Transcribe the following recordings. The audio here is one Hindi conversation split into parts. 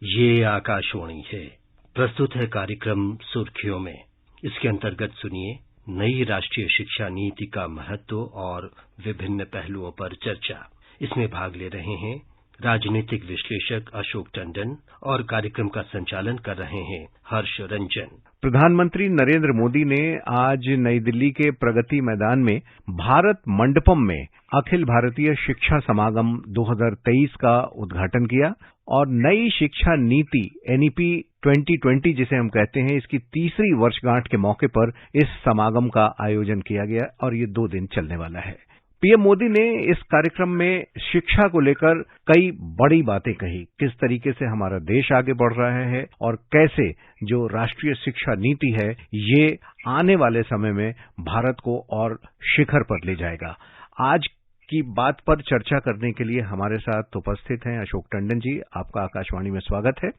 ये आकाशवाणी है। प्रस्तुत है कार्यक्रम सुर्खियों में। इसके अंतर्गत सुनिए नई राष्ट्रीय शिक्षा नीति का महत्व और विभिन्न पहलुओं पर चर्चा। इसमें भाग ले रहे हैं राजनीतिक विश्लेषक अशोक टंडन और कार्यक्रम का संचालन कर रहे हैं हर्ष रंजन। प्रधानमंत्री नरेंद्र मोदी ने आज नई दिल्ली के प्रगति मैदान में भारत मंडपम में अखिल भारतीय शिक्षा समागम 2023 का उद्घाटन किया और नई शिक्षा नीति एनईपी 2020 जिसे हम कहते हैं, इसकी तीसरी वर्षगांठ के मौके पर इस समागम का आयोजन किया गया और ये 2 दिन चलने वाला है। पीएम मोदी ने इस कार्यक्रम में शिक्षा को लेकर कई बड़ी बातें कही, किस तरीके से हमारा देश आगे बढ़ रहा है और कैसे जो राष्ट्रीय शिक्षा नीति है ये आने वाले समय में भारत को और शिखर पर ले जाएगा। आज की बात पर चर्चा करने के लिए हमारे साथ उपस्थित हैं अशोक टंडन जी। आपका आकाशवाणी में स्वागत है।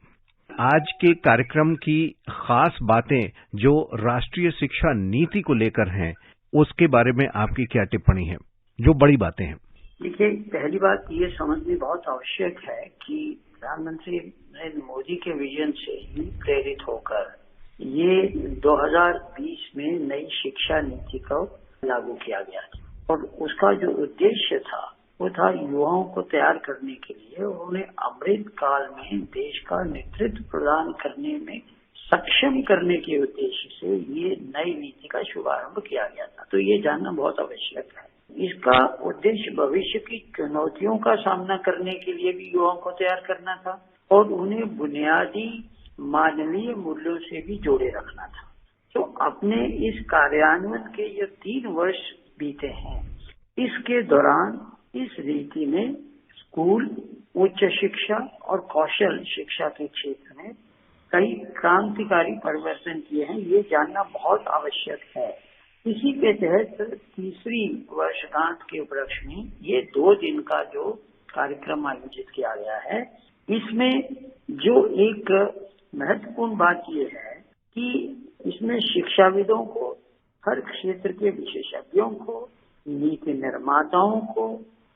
आज के कार्यक्रम की खास बातें जो राष्ट्रीय शिक्षा नीति को लेकर हैं, उसके बारे में आपकी क्या टिप्पणी है, जो बड़ी बातें हैं? देखिए, पहली बात ये समझनी बहुत आवश्यक है कि प्रधानमंत्री नरेंद्र मोदी के विजन से ही प्रेरित होकर ये 2020 में नई शिक्षा नीति को लागू किया गया और उसका जो उद्देश्य था वो था युवाओं को तैयार करने के लिए उन्हें अमृत काल में देश का नेतृत्व प्रदान करने में सक्षम करने के उद्देश्य से ये नई नीति का शुभारंभ किया गया था। तो ये जानना बहुत आवश्यक है। इसका उद्देश्य भविष्य की चुनौतियों का सामना करने के लिए भी युवाओं को तैयार करना था और उन्हें बुनियादी मानवीय मूल्यों से भी जोड़े रखना था। तो अपने इस कार्यान्वयन के जो 3 वर्ष बीते हैं, इसके दौरान इस नीति में स्कूल, उच्च शिक्षा और कौशल शिक्षा के क्षेत्र में कई क्रांतिकारी परिवर्तन किए हैं। ये जानना बहुत आवश्यक है। इसी के तहत तीसरी वर्षगांठ के उपलक्ष्य में ये 2 दिन का जो कार्यक्रम आयोजित किया गया है, इसमें जो एक महत्वपूर्ण बात ये है कि इसमें शिक्षाविदों को, हर क्षेत्र के विशेषज्ञों को, नीति निर्माताओं को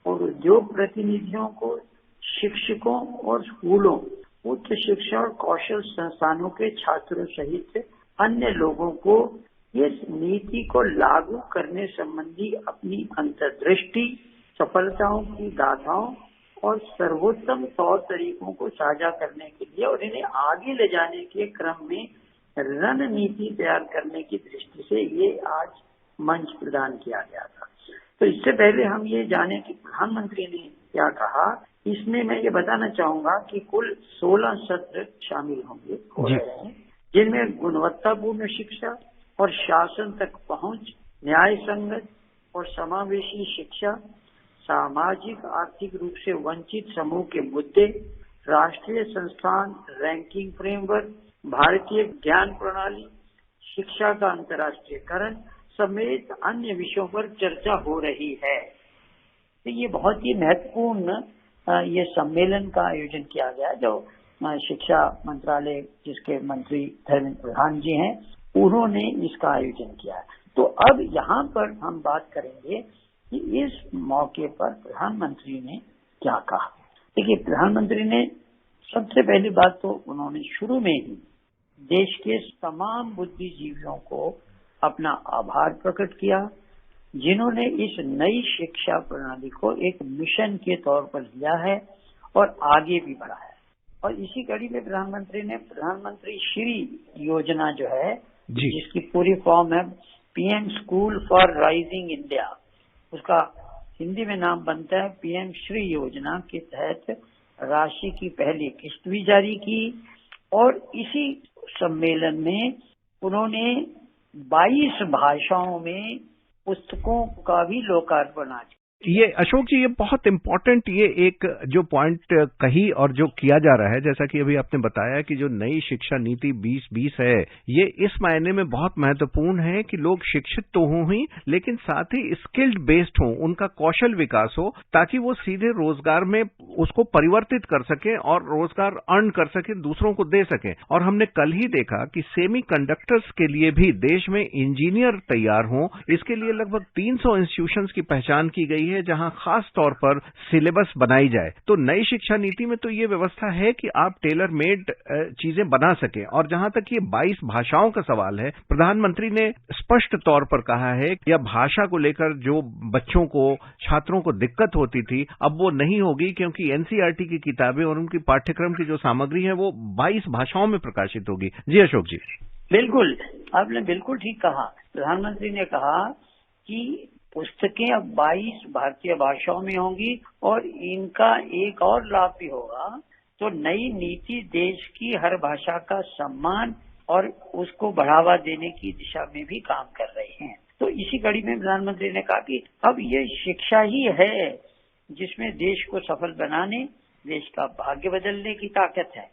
और उद्योग प्रतिनिधियों को, शिक्षकों और स्कूलों, उच्च शिक्षा और कौशल संस्थानों के छात्रों सहित अन्य लोगों को इस नीति को लागू करने संबंधी अपनी अंतर्दृष्टि, सफलताओं की गाथाओं और सर्वोत्तम तौर तरीकों को साझा करने के लिए और इन्हें आगे ले जाने के क्रम में रणनीति तैयार करने की दृष्टि से ये आज मंच प्रदान किया गया था। तो इससे पहले हम ये जाने कि प्रधानमंत्री ने क्या कहा, इसमें मैं ये बताना चाहूंगा कि कुल 16 सत्र शामिल हो रहे हैं, जिनमें गुणवत्तापूर्ण शिक्षा और शासन तक पहुंच, न्याय संगत और समावेशी शिक्षा, सामाजिक आर्थिक रूप से वंचित समूह के मुद्दे, राष्ट्रीय संस्थान रैंकिंग फ्रेमवर्क, भारतीय ज्ञान प्रणाली, शिक्षा का अंतर्राष्ट्रीयकरण समेत अन्य विषयों पर चर्चा हो रही है। तो ये बहुत ही महत्वपूर्ण ये सम्मेलन का आयोजन किया गया, जो शिक्षा मंत्रालय जिसके मंत्री धर्मेंद्र प्रधान जी हैं, उन्होंने इसका आयोजन किया है। तो अब यहाँ पर हम बात करेंगे कि इस मौके पर प्रधानमंत्री ने क्या कहा। देखिए, प्रधानमंत्री ने सबसे पहली बात तो उन्होंने शुरू में ही देश के तमाम बुद्धिजीवियों को अपना आभार प्रकट किया, जिन्होंने इस नई शिक्षा प्रणाली को एक मिशन के तौर पर लिया है और आगे भी बढ़ाया है। और इसी कड़ी में प्रधानमंत्री ने प्रधानमंत्री श्री योजना जो है, जिसकी पूरी फॉर्म है PM school for rising India, उसका हिंदी में नाम बनता है पीएम श्री योजना, के तहत राशि की पहली किस्त भी जारी की। और इसी सम्मेलन में उन्होंने 22 भाषाओं में पुस्तकों का भी लोकार्पण आज। ये अशोक जी, ये बहुत इम्पोर्टेंट ये एक जो पॉइंट कही और जो किया जा रहा है, जैसा कि अभी आपने बताया कि जो नई शिक्षा नीति 2020 है, ये इस मायने में बहुत महत्वपूर्ण है कि लोग शिक्षित तो हों ही, लेकिन साथ ही स्किल्ड बेस्ड हों, उनका कौशल विकास हो, ताकि वो सीधे रोजगार में उसको परिवर्तित कर सकें और रोजगार अर्न कर सकें, दूसरों को दे सकें। और हमने कल ही देखा कि सेमी कंडक्टर्स के लिए भी देश में इंजीनियर तैयार हों, इसके लिए लगभग 300 इंस्टीट्यूशंस की पहचान की गई है है जहां खास तौर पर सिलेबस बनाई जाए। तो नई शिक्षा नीति में तो ये व्यवस्था है कि आप टेलर मेड चीजें बना सकें। और जहां तक ये 22 भाषाओं का सवाल है, प्रधानमंत्री ने स्पष्ट तौर पर कहा है कि यह भाषा को लेकर जो बच्चों को, छात्रों को दिक्कत होती थी, अब वो नहीं होगी, क्योंकि एनसीईआरटी की किताबें और उनकी पाठ्यक्रम की जो सामग्री है वो 22 भाषाओं में प्रकाशित होगी। जी अशोक जी। बिल्कुल, आपने बिल्कुल ठीक कहा। प्रधानमंत्री ने कहा कि पुस्तकें अब 22 भारतीय भाषाओं में होंगी और इनका एक और लाभ भी होगा। तो नई नीति देश की हर भाषा का सम्मान और उसको बढ़ावा देने की दिशा में भी काम कर रही हैं। तो इसी कड़ी में प्रधानमंत्री ने कहा कि अब ये शिक्षा ही है जिसमें देश को सफल बनाने, देश का भाग्य बदलने की ताकत है।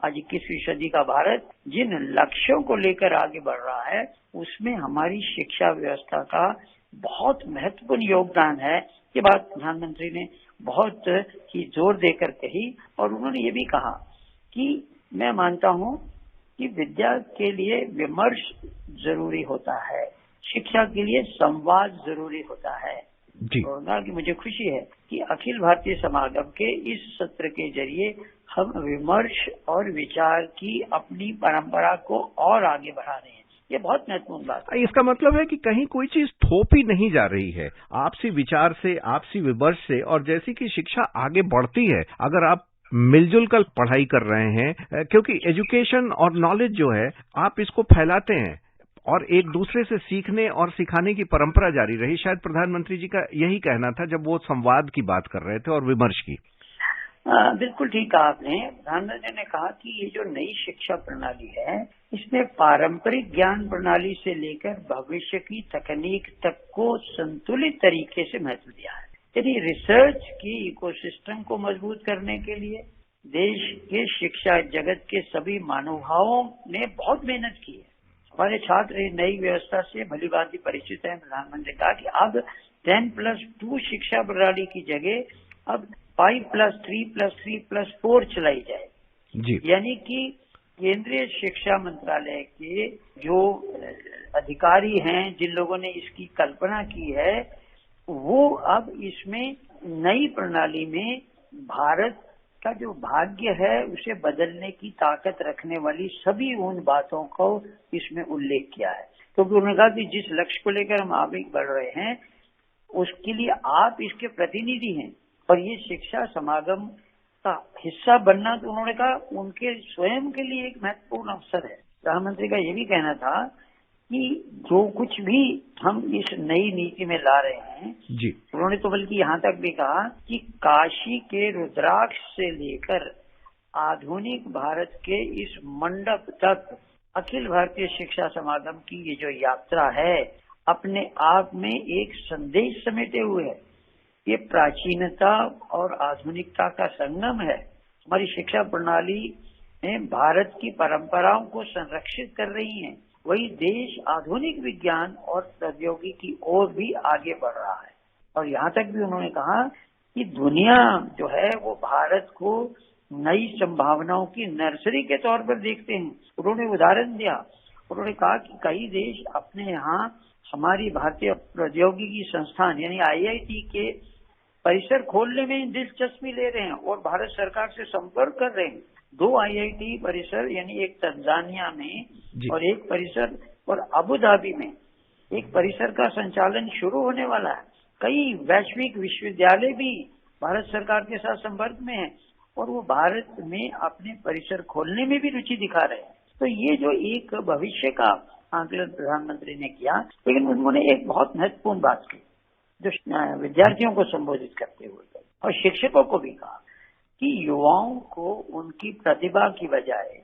आज 21वीं सदी का भारत जिन लक्ष्यों को लेकर आगे बढ़ रहा है, उसमें हमारी शिक्षा व्यवस्था का बहुत महत्वपूर्ण योगदान है। ये बात प्रधानमंत्री ने बहुत ही जोर देकर कही। और उन्होंने ये भी कहा कि मैं मानता हूँ कि विद्या के लिए विमर्श जरूरी होता है, शिक्षा के लिए संवाद जरूरी होता है। और कि मुझे खुशी है कि अखिल भारतीय समागम के इस सत्र के जरिए हम विमर्श और विचार की अपनी परंपरा को और आगे बढ़ा रहे हैं। ये बहुत महत्वपूर्ण बात है। इसका मतलब है कि कहीं कोई चीज थोपी नहीं जा रही है। आपसी विचार से, आपसी विमर्श से, और जैसी कि शिक्षा आगे बढ़ती है, अगर आप मिलजुल कर पढ़ाई कर रहे हैं, क्योंकि एजुकेशन और नॉलेज जो है आप इसको फैलाते हैं और एक दूसरे से सीखने और सिखाने की परंपरा जारी रही। शायद प्रधानमंत्री जी का यही कहना था जब वो संवाद की बात कर रहे थे और विमर्श की। बिल्कुल ठीक कहा आपने। प्रधानमंत्री ने कहा कि ये जो नई शिक्षा प्रणाली है, इसमें पारंपरिक ज्ञान प्रणाली से लेकर भविष्य की तकनीक तक को संतुलित तरीके से महत्व दिया है। यानी रिसर्च की इकोसिस्टम को मजबूत करने के लिए देश के शिक्षा जगत के सभी महानुभावों ने बहुत मेहनत की है। हमारे छात्र नई व्यवस्था से भलीभांति परिचित हैं। प्रधानमंत्री ने कहा कि अब 10+2 शिक्षा प्रणाली की जगह अब 5+3+3+4 चलाई जाए जी। यानी कि केंद्रीय शिक्षा मंत्रालय के जो अधिकारी हैं, जिन लोगों ने इसकी कल्पना की है, वो अब इसमें नई प्रणाली में भारत का जो भाग्य है उसे बदलने की ताकत रखने वाली सभी उन बातों को इसमें उल्लेख किया है। क्योंकि उन्होंने कहा कि जिस लक्ष्य को लेकर हम आगे बढ़ रहे हैं उसके लिए आप इसके प्रतिनिधि हैं और ये शिक्षा समागम का हिस्सा बनना, तो उन्होंने कहा उनके स्वयं के लिए एक महत्वपूर्ण अवसर है। प्रधानमंत्री का ये भी कहना था कि जो कुछ भी हम इस नई नीति में ला रहे हैं जी, उन्होंने तो बल्कि यहाँ तक भी कहा कि काशी के रुद्राक्ष से लेकर आधुनिक भारत के इस मंडप तक अखिल भारतीय शिक्षा समागम की ये जो यात्रा है अपने आप में एक संदेश समेटे हुए है। ये प्राचीनता और आधुनिकता का संगम है। हमारी शिक्षा प्रणाली में भारत की परंपराओं को संरक्षित कर रही है, वही देश आधुनिक विज्ञान और प्रौद्योगिकी की ओर भी आगे बढ़ रहा है। और यहाँ तक भी उन्होंने कहा कि दुनिया जो है वो भारत को नई संभावनाओं की नर्सरी के तौर पर देखते हैं। उन्होंने उदाहरण दिया, उन्होंने कहा कि कई देश अपने यहाँ हमारी भारतीय प्रौद्योगिकी संस्थान यानी IIT के परिसर खोलने में दिलचस्पी ले रहे हैं और भारत सरकार से संपर्क कर रहे हैं। 2 IIT परिसर यानी एक तंजानिया में और एक परिसर और अबू धाबी में एक परिसर का संचालन शुरू होने वाला है। कई वैश्विक विश्वविद्यालय भी भारत सरकार के साथ संपर्क में हैं और वो भारत में अपने परिसर खोलने में भी रुचि दिखा रहे हैं। तो ये जो एक भविष्य का आकलन प्रधानमंत्री ने किया, लेकिन उन्होंने एक बहुत महत्वपूर्ण बात की जो विद्यार्थियों को संबोधित करते हुए और शिक्षकों को भी कहा कि युवाओं को उनकी प्रतिभा की बजाय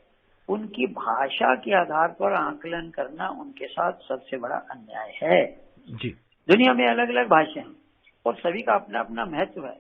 उनकी भाषा के आधार पर आकलन करना उनके साथ सबसे बड़ा अन्याय है जी। दुनिया में अलग अलग भाषाएं हैं और सभी का अपना अपना महत्व है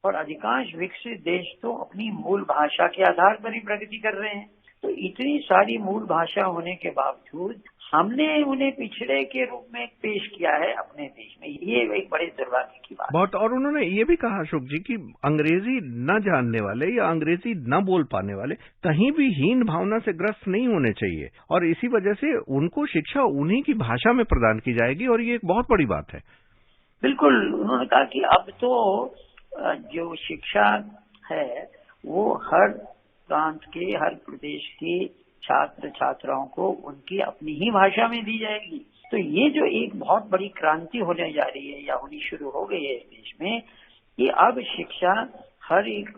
और अधिकांश विकसित देश तो अपनी मूल भाषा के आधार पर ही प्रगति कर रहे हैं। तो इतनी सारी मूल भाषा होने के बावजूद हमने उन्हें पिछड़े के रूप में पेश किया है अपने देश में। ये एक बड़े दुर्भाग्य की बात बहुत। और उन्होंने ये भी कहा अशोक जी कि अंग्रेजी न जानने वाले या अंग्रेजी न बोल पाने वाले कहीं भी हीन भावना से ग्रस्त नहीं होने चाहिए और इसी वजह से उनको शिक्षा उन्हीं की भाषा में प्रदान की जाएगी और ये एक बहुत बड़ी बात है। बिल्कुल, उन्होंने कहा कि अब तो जो शिक्षा है वो हर प्रांत के, हर प्रदेश के छात्र छात्राओं को उनकी अपनी ही भाषा में दी जाएगी। तो ये जो एक बहुत बड़ी क्रांति होने जा रही है या होनी शुरू हो गई है इस देश में, कि अब शिक्षा हर एक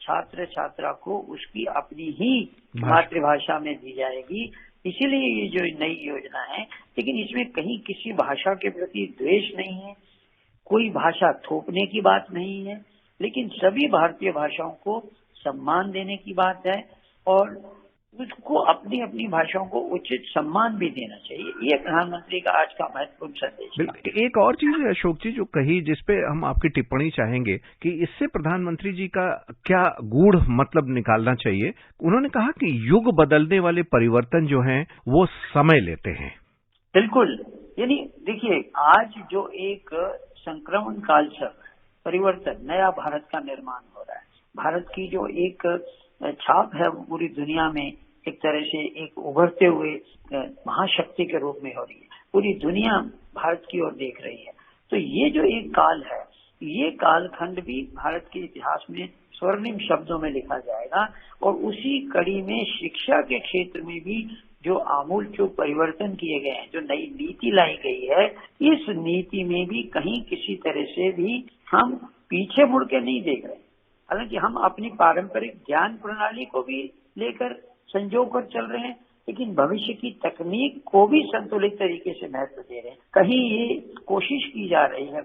छात्र छात्रा को उसकी अपनी ही मातृभाषा में दी जाएगी। इसीलिए ये जो नई योजना है, लेकिन इसमें कहीं किसी भाषा के प्रति द्वेष नहीं है, कोई भाषा थोपने की बात नहीं है, लेकिन सभी भारतीय भाषाओं को सम्मान देने की बात है और उसको अपनी अपनी भाषाओं को उचित सम्मान भी देना चाहिए। ये प्रधानमंत्री का आज का महत्वपूर्ण संदेश है। एक और चीज है अशोक जी जो कही, जिसपे हम आपकी टिप्पणी चाहेंगे कि इससे प्रधानमंत्री जी का क्या गूढ़ मतलब निकालना चाहिए। उन्होंने कहा कि युग बदलने वाले परिवर्तन जो हैं वो समय लेते हैं। बिल्कुल, यानी देखिए, आज जो एक संक्रमण काल चल रहा है, परिवर्तन, नया भारत का निर्माण हो रहा है। भारत की जो एक छाप है वो पूरी दुनिया में एक तरह से एक उभरते हुए महाशक्ति के रूप में हो रही है। पूरी दुनिया भारत की ओर देख रही है। तो ये जो एक काल है, ये कालखंड भी भारत के इतिहास में स्वर्णिम शब्दों में लिखा जाएगा और उसी कड़ी में शिक्षा के क्षेत्र में भी जो आमूलचूल परिवर्तन किए गए हैं, जो नई नीति लाई गई है, इस नीति में भी कहीं किसी तरह से भी हम पीछे मुड़ के नहीं देख रहे। हालांकि हम अपनी पारंपरिक ज्ञान प्रणाली को भी लेकर संजो कर चल रहे हैं, लेकिन भविष्य की तकनीक को भी संतुलित तरीके से महत्व दे रहे हैं। कहीं ये कोशिश की जा रही है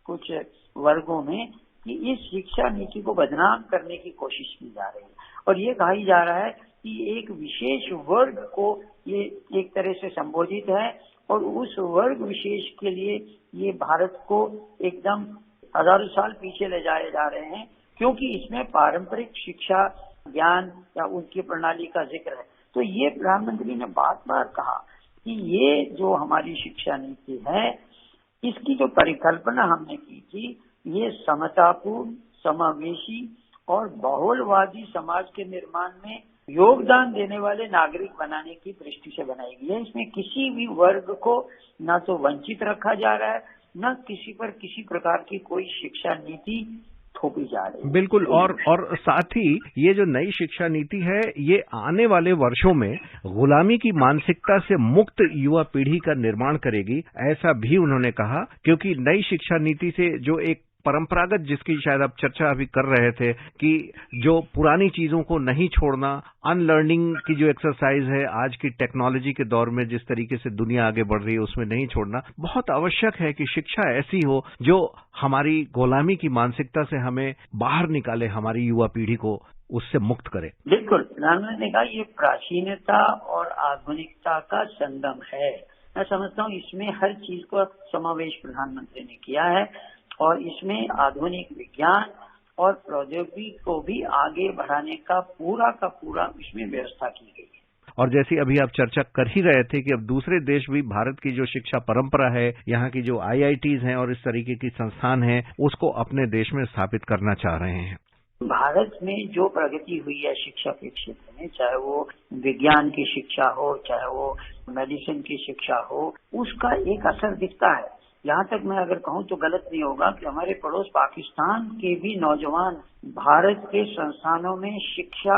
कुछ वर्गों में कि इस शिक्षा नीति को बदनाम करने की कोशिश की जा रही है और ये कहा जा रहा है कि एक विशेष वर्ग को ये एक तरह से संबोधित है और उस वर्ग विशेष के लिए ये भारत को एकदम हजारों साल पीछे ले जाए जा रहे हैं, क्योंकि इसमें पारंपरिक शिक्षा ज्ञान या उनकी प्रणाली का जिक्र है। तो ये प्रधानमंत्री ने बार बार कहा कि ये जो हमारी शिक्षा नीति है, इसकी जो परिकल्पना हमने की थी, ये समतापूर्ण, समावेशी और बहुलवादी समाज के निर्माण में योगदान देने वाले नागरिक बनाने की दृष्टि से बनाई गई है। इसमें किसी भी वर्ग को न तो वंचित रखा जा रहा है, न किसी पर किसी प्रकार की कोई शिक्षा नीति थोपी जा रही है। बिल्कुल, और साथ ही ये जो नई शिक्षा नीति है, ये आने वाले वर्षों में गुलामी की मानसिकता से मुक्त युवा पीढ़ी का निर्माण करेगी, ऐसा भी उन्होंने कहा। क्योंकि नई शिक्षा नीति से जो एक परंपरागत, जिसकी शायद आप चर्चा अभी कर रहे थे, कि जो पुरानी चीजों को नहीं छोड़ना, अनलर्निंग की जो एक्सरसाइज है आज की टेक्नोलॉजी के दौर में जिस तरीके से दुनिया आगे बढ़ रही है उसमें नहीं छोड़ना, बहुत आवश्यक है कि शिक्षा ऐसी हो जो हमारी गुलामी की मानसिकता से हमें बाहर निकाले, हमारी युवा पीढ़ी को उससे मुक्त करे। बिल्कुल, प्रधानमंत्री ने कहा ये प्राचीनता और आधुनिकता का संगम है। मैं समझता हूँ इसमें हर चीज का समावेश प्रधानमंत्री ने किया है और इसमें आधुनिक विज्ञान और प्रौद्योगिकी को भी आगे बढ़ाने का पूरा इसमें व्यवस्था की गई है। और जैसी अभी आप चर्चा कर ही रहे थे कि अब दूसरे देश भी भारत की जो शिक्षा परंपरा है, यहाँ की जो IITs हैं और इस तरीके की संस्थान हैं, उसको अपने देश में स्थापित करना चाह रहे हैं। भारत में जो प्रगति हुई है शिक्षा के क्षेत्र में, चाहे वो विज्ञान की शिक्षा हो, चाहे वो मेडिसिन की शिक्षा हो, उसका एक असर दिखता है। यहाँ तक मैं अगर कहूँ तो गलत नहीं होगा कि हमारे पड़ोस पाकिस्तान के भी नौजवान भारत के संस्थानों में शिक्षा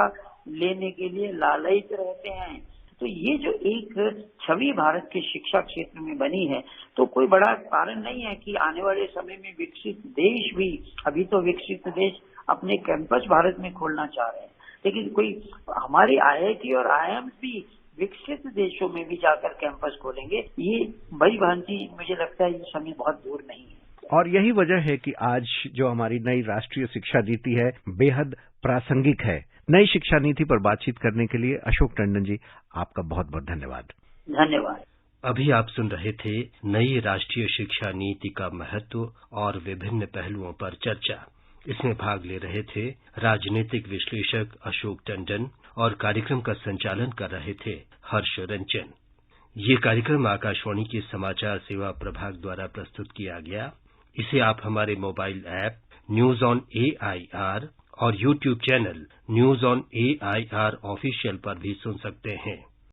लेने के लिए लालयित रहते हैं। तो ये जो एक छवि भारत के शिक्षा क्षेत्र में बनी है, तो कोई बड़ा कारण नहीं है कि आने वाले समय में विकसित देश भी, अभी तो विकसित देश अपने कैंपस भारत में खोलना चाह रहे हैं, लेकिन कोई हमारी IIT और IIM भी विकसित देशों में भी जाकर कैंपस खोलेंगे। ये बड़ी भांति मुझे लगता है ये समय बहुत दूर नहीं है। और यही वजह है कि आज जो हमारी नई राष्ट्रीय शिक्षा नीति है बेहद प्रासंगिक है। नई शिक्षा नीति पर बातचीत करने के लिए अशोक टंडन जी, आपका बहुत बहुत धन्यवाद। धन्यवाद। अभी आप सुन रहे थे नई राष्ट्रीय शिक्षा नीति का महत्व और विभिन्न पहलुओं पर चर्चा। इसमें भाग ले रहे थे राजनीतिक विश्लेषक अशोक टंडन और कार्यक्रम का संचालन कर रहे थे हर्ष रंजन। ये कार्यक्रम आकाशवाणी के समाचार सेवा प्रभाग द्वारा प्रस्तुत किया गया। इसे आप हमारे mobile app news on AIR और YouTube channel news on AIR official पर भी सुन सकते हैं।